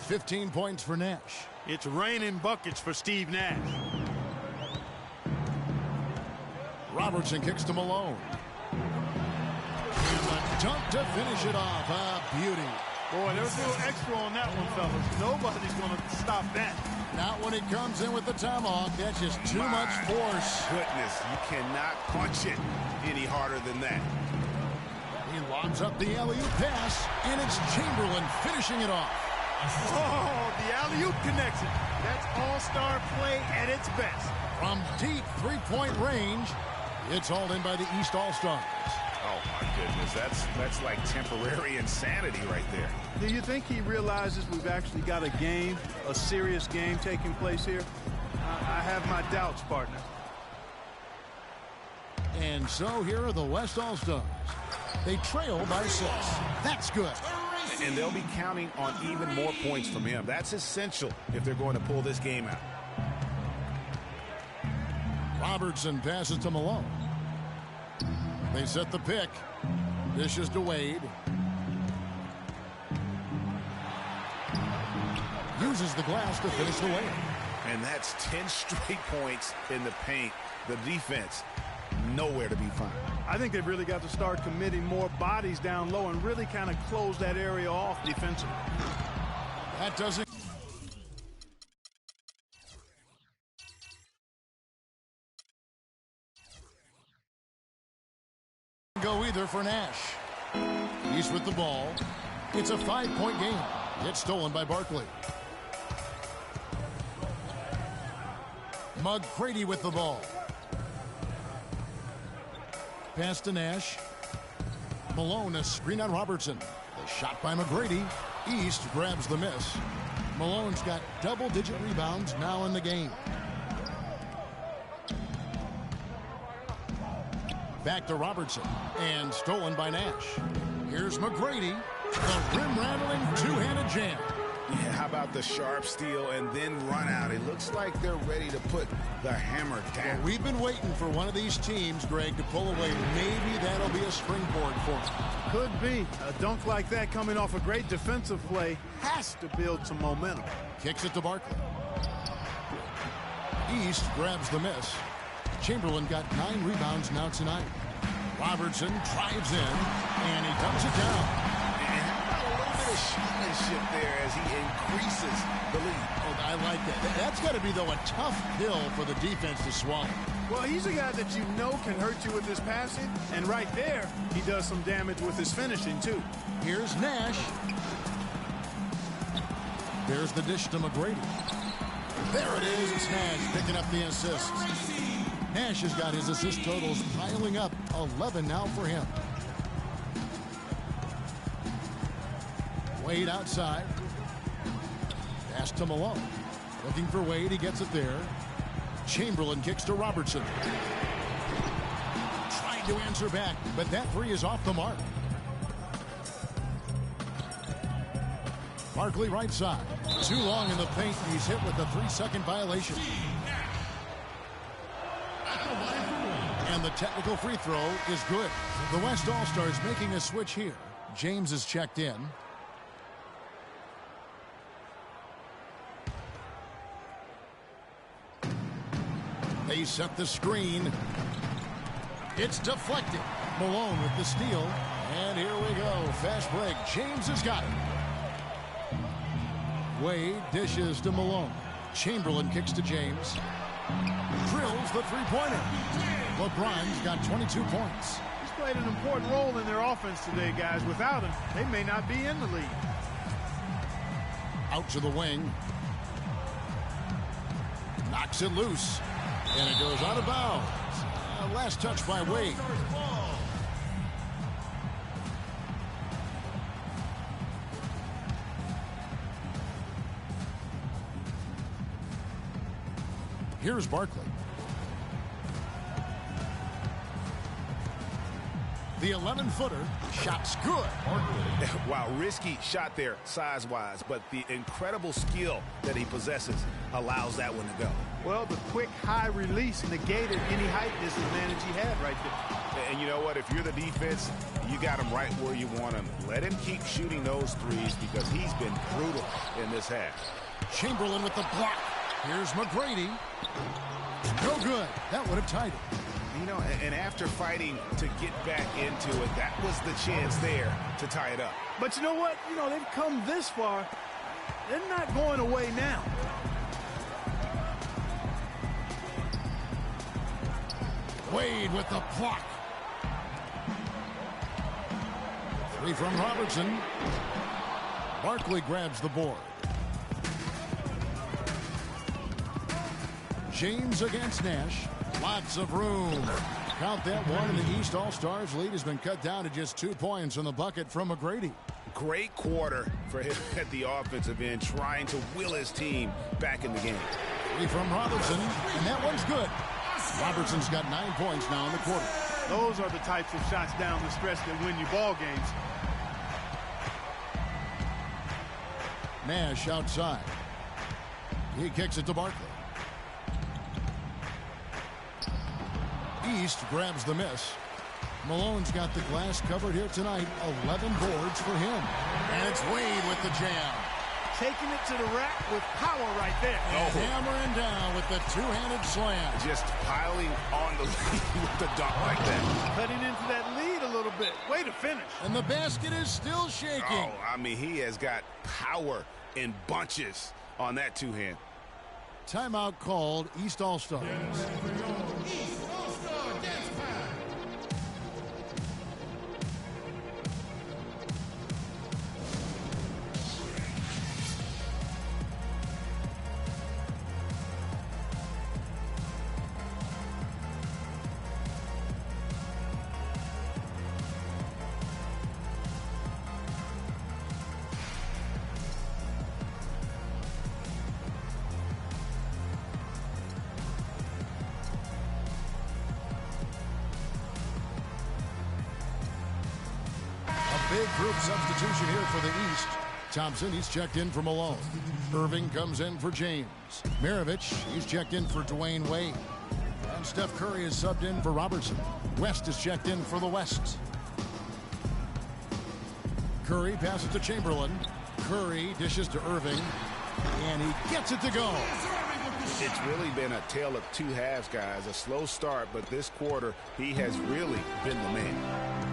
15 points for Nash. It's raining buckets for Steve Nash. Robertson kicks to Malone. And a dunk to finish it off. A beauty. Boy, there was a little extra on that one, fellas. Nobody's going to stop that. Not when it comes in with the tomahawk. That's just too much force. Goodness, you cannot punch it any harder than that. He lobs up the alley-oop pass, and it's Chamberlain finishing it off. Oh, the alley-oop connection. That's all-star play at its best. From deep three-point range, it's hauled in by the East All-Stars. Oh, my goodness. That's like temporary insanity right there. Do you think he realizes we've actually got a game, a serious game taking place here? I have my doubts, partner. And so here are the West All-Stars. They trail by 6. That's good. And they'll be counting on even more points from him. That's essential if they're going to pull this game out. Robertson passes to Malone. They set the pick. Dishes to Wade. Uses the glass to finish the layup. And that's 10 straight points in the paint. The defense, nowhere to be found. I think they've really got to start committing more bodies down low and really kind of close that area off defensively. That doesn't go either for Nash. He's with the ball. It's a 5-point game. It's stolen by Barkley. McGrady with the ball. Pass to Nash. Malone, a screen on Robertson. The shot by McGrady. East grabs the miss. Malone's got double-digit rebounds now in the game. Back to Robertson. And stolen by Nash. Here's McGrady. The rim-rattling two-handed jam. Yeah, how about the sharp steal and then run out? It looks like they're ready to put the hammer down. Well, we've been waiting for one of these teams, Greg, to pull away. Maybe that'll be a springboard for them. Could be. A dunk like that coming off a great defensive play has to build some momentum. Kicks it to Barkley. East grabs the miss. Chamberlain got 9 rebounds now tonight. Robertson drives in, and he dumps it down. Shotmanship there as he increases the lead. Oh, I like that. That's got to be, though, a tough pill for the defense to swallow. Well, he's a guy that you know can hurt you with his passing, and right there, he does some damage with his finishing, too. Here's Nash. There's the dish to McGrady. There it is. It's Nash picking up the assists. Nash has got his assist totals piling up. 11 now for him. Wade outside. Pass to Malone. Looking for Wade. He gets it there. Chamberlain kicks to Robertson. Trying to answer back, but that three is off the mark. Barkley right side. Too long in the paint. He's hit with a 3-second violation. And the technical free throw is good. The West All-Stars making a switch here. James is checked in. They set the screen. It's deflected. Malone with the steal. And here we go. Fast break. James has got it. Wade dishes to Malone. Chamberlain kicks to James. Drills the three-pointer. LeBron's got 22 points. He's played an important role in their offense today, guys. Without him, they may not be in the league. Out to the wing. Knocks it loose. And it goes out of bounds. Last touch by Wade. Here's Barkley. The 11-footer. Shot's good. Wow, risky shot there size-wise, but the incredible skill that he possesses allows that one to go. Well, the quick high release negated any height disadvantage he had right there. And you know what? If you're the defense, you got him right where you want him. Let him keep shooting those threes because he's been brutal in this half. Chamberlain with the block. Here's McGrady. No good. That would have tied it. You know, and after fighting to get back into it, that was the chance there to tie it up. But you know what? You know, they've come this far. They're not going away now. Wade with the block. Three from Robertson. Barkley grabs the board. James against Nash. Lots of room. Count that one, and the East All-Stars lead has been cut down to just 2 points in the bucket from McGrady. Great quarter for him at the offensive end, trying to will his team back in the game. Three from Robertson, and that one's good. Robertson's got 9 points now in the quarter. Those are the types of shots down the stretch that win you ball games. Nash outside. He kicks it to Barkley. East grabs the miss. Malone's got the glass covered here tonight. 11 boards for him. And it's Wade with the jam. Taking it to the rack with power right there. And hammering down with the two-handed slam. Just piling on the lead with the dunk like that. Cutting into that lead a little bit. Way to finish. And the basket is still shaking. Oh, I mean, he has got power in bunches on that two-hand. Timeout called. East All-Stars. Big group substitution here for the East. Thompson, he's checked in for Malone. Irving comes in for James. Maravich, he's checked in for Dwayne Wade. And Steph Curry is subbed in for Robertson. West is checked in for the West. Curry passes to Chamberlain. Curry dishes to Irving. And he gets it to go. It's really been a tale of two halves, guys. A slow start, but this quarter, he has really been the man.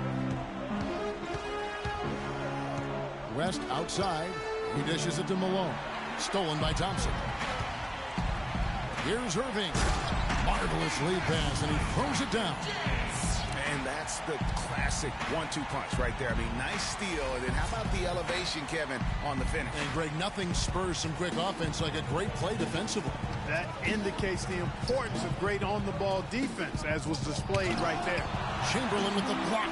West outside. He dishes it to Malone. Stolen by Thompson. Here's Irving. Marvelous lead pass, and he throws it down. And that's the classic 1-2 punch right there. I mean, nice steal. And then how about the elevation, Kevin, on the finish? And, Greg, nothing spurs some quick offense like a great play defensively. That indicates the importance of great on-the-ball defense, as was displayed right there. Chamberlain with the block.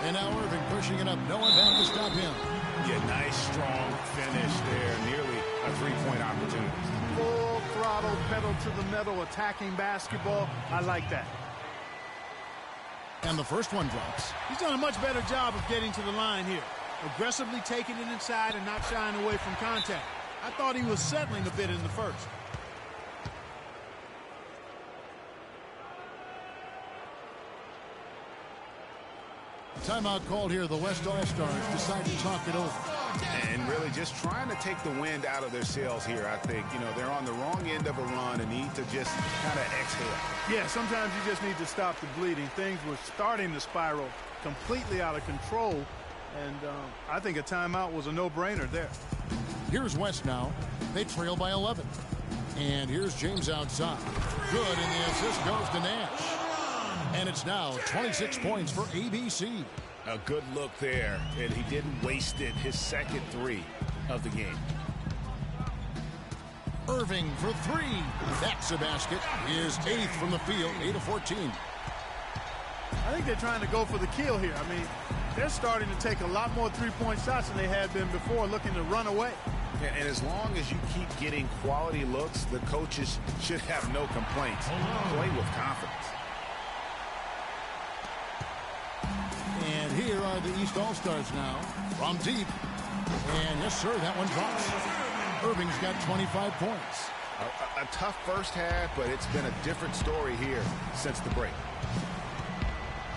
And now Irving pushing it up. No one back to stop him. Yeah, nice, strong finish there. Nearly a three-point opportunity. Full throttle, pedal to the metal, attacking basketball. I like that. And the first one drops. He's done a much better job of getting to the line here. Aggressively taking it inside and not shying away from contact. I thought he was settling a bit in the first. Timeout called here. The West All-Stars decide to talk it over. And really just trying to take the wind out of their sails here, I think. You know, they're on the wrong end of a run and need to just kind of exhale. Yeah, sometimes you just need to stop the bleeding. Things were starting to spiral completely out of control, and I think a timeout was a no-brainer there. Here's West now. They trail by 11. And here's James outside. Good, and the assist goes to Nash. And it's now 26 points for ABC. A good look there, and he didn't waste it. His second three of the game. Irving for three. That's a basket. His 8th from the field, 8 of 14. I think they're trying to go for the kill here. I mean, they're starting to take a lot more three-point shots than they had been before, looking to run away. Yeah, and as long as you keep getting quality looks, the coaches should have no complaints. Play with confidence. And here are the East All-Stars now from deep. And yes, sir, that one drops. Irving's got 25 points. A tough first half, but it's been a different story here since the break.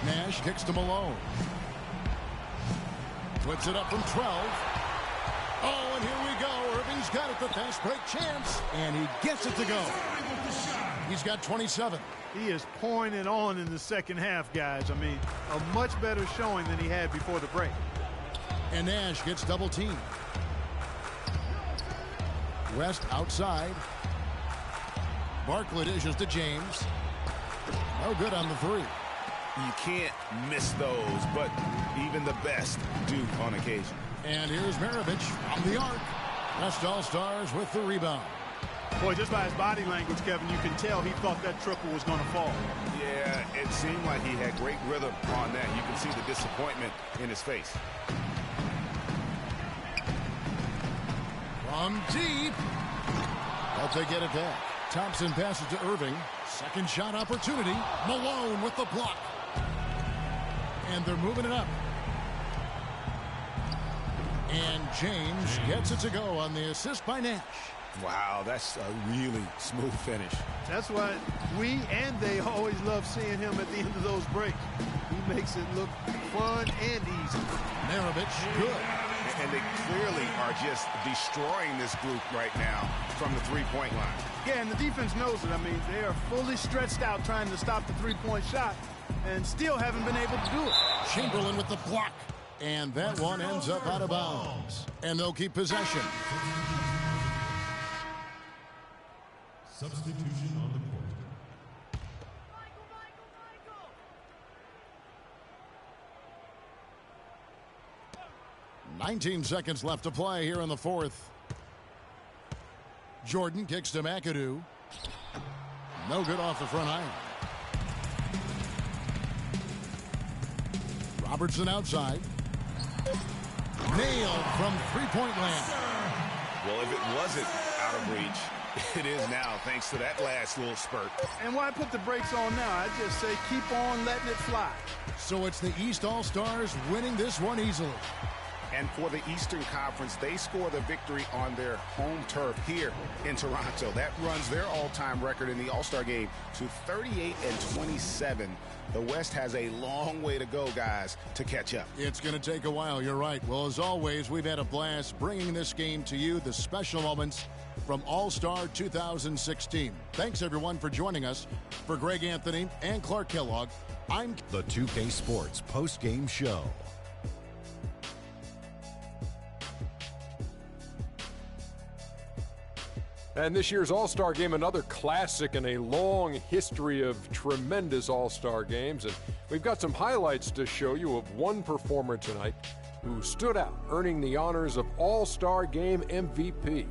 Nash kicks to Malone. Puts it up from 12. Oh, and here we go. Irving's got it, the fast break chance. And he gets it to go. He's got 27. He is pouring it on in the second half, guys. I mean, a much better showing than he had before the break. And Nash gets double teamed. West outside. Barkley dishes to James. No good on the three. You can't miss those, but even the best do on occasion. And here's Maravich from the arc. West All-Stars with the rebound. Boy, just by his body language, Kevin, you can tell he thought that triple was going to fall. Yeah, it seemed like he had great rhythm on that. You can see the disappointment in his face. From deep. But they get it back. Thompson passes to Irving. Second shot opportunity. Malone with the block. And they're moving it up. And James gets it to go on the assist by Nash. Wow, that's a really smooth finish. That's why we and they always love seeing him at the end of those breaks. He makes it look fun and easy. Maravich, good. And they clearly are just destroying this group right now from the three-point line. Yeah, and the defense knows it. I mean, they are fully stretched out trying to stop the three-point shot and still haven't been able to do it. Chamberlain with the block. And that one ends up out of bounds. And they'll keep possession. Substitution on the court. 19 seconds left to play here in the fourth. Jordan kicks to McAdoo. No good off the front iron. Robertson outside. Nailed from three-point land. Well, if it wasn't out of reach, it is now, thanks to that last little spurt. And why put the brakes on now? I just say keep on letting it fly. So it's the East All-Stars winning this one easily. And for the Eastern Conference, they score the victory on their home turf here in Toronto. That runs their all-time record in the All-Star game to 38-27. The West has a long way to go, guys, to catch up. It's going to take a while, you're right. Well, as always, we've had a blast bringing this game to you, the special moments from All-Star 2016. Thanks, everyone, for joining us. For Greg Anthony and Clark Kellogg, I'm the 2K Sports post-game show. And this year's All-Star Game, another classic in a long history of tremendous All-Star games. And we've got some highlights to show you of one performer tonight who stood out, earning the honors of All-Star Game MVP.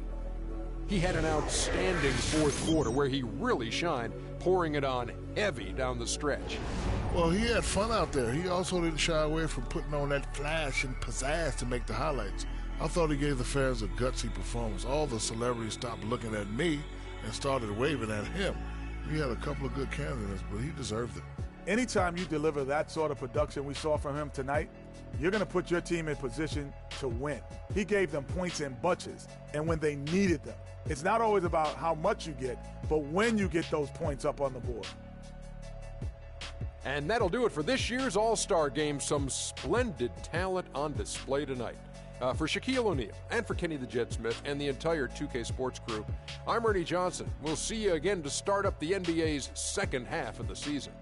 He had an outstanding fourth quarter where he really shined, pouring it on heavy down the stretch. Well, he had fun out there. He also didn't shy away from putting on that flash and pizzazz to make the highlights. I thought he gave the fans a gutsy performance. All the celebrities stopped looking at me and started waving at him. He had a couple of good candidates, but he deserved it. Anytime you deliver that sort of production we saw from him tonight, you're going to put your team in position to win. He gave them points in bunches, and when they needed them. It's not always about how much you get, but when you get those points up on the board. And that'll do it for this year's All-Star Game. Some splendid talent on display tonight. For Shaquille O'Neal and for Kenny the Jet Smith and the entire 2K Sports crew, I'm Ernie Johnson. We'll see you again to start up the NBA's second half of the season.